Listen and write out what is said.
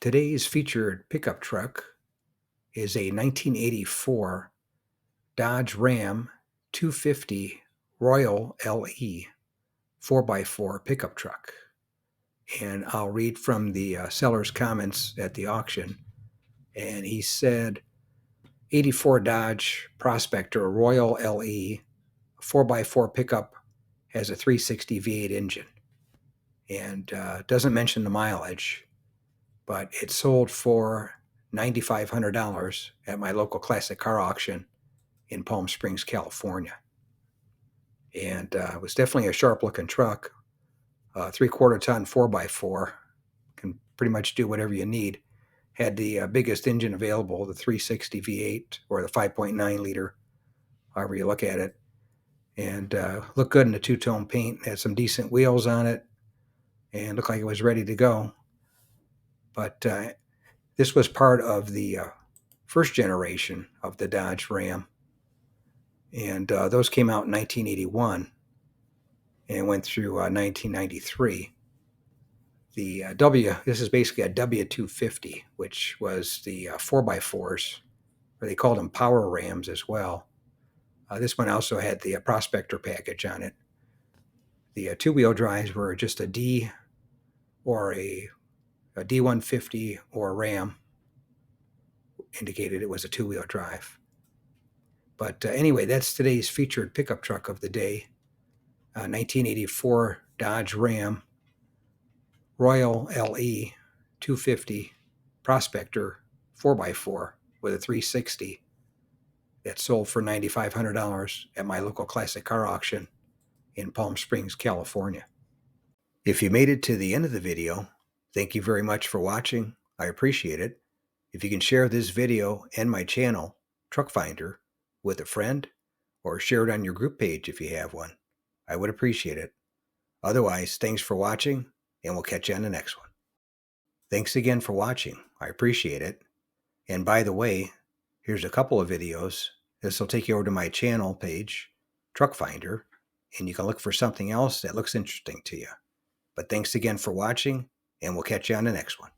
Today's featured pickup truck is a 1984 Dodge Ram 250 Royal LE 4x4 pickup truck. And I'll read from the seller's comments at the auction. And he said, 84 Dodge Prospector Royal LE 4x4 pickup has a 360 V8 engine. And doesn't mention the mileage, but it sold for $9,500 at my local classic car auction in Palm Springs, California. And it was definitely a sharp-looking truck. 3/4 ton 4x4. Can pretty much do whatever you need. Had the biggest engine available, the 360 V8 or the 5.9 liter, however you look at it. And looked good in the two-tone paint. Had some decent wheels on it and looked like it was ready to go. But this was part of the first generation of the Dodge Ram. And those came out in 1981 and went through 1993. This is basically a W250, which was the 4x4s, or they called them power Rams as well. This one also had the Prospector package on it. The two-wheel drives were just a D or a D150 or a Ram, indicated it was a two-wheel drive. But anyway, that's today's featured pickup truck of the day. 1984 Dodge Ram Royal LE 250 Prospector 4x4 with a 360 that sold for $9,500 at my local classic car auction in Palm Springs, California. If you made it to the end of the video, thank you very much for watching. I appreciate it. If you can share this video and my channel, Truck Finder, with a friend, or share it on your group page if you have one, I would appreciate it. Otherwise, thanks for watching, and we'll catch you on the next one. Thanks again for watching. I appreciate it. And by the way, here's a couple of videos. This will take you over to my channel page, Truck Finder, and you can look for something else that looks interesting to you. But thanks again for watching, and we'll catch you on the next one.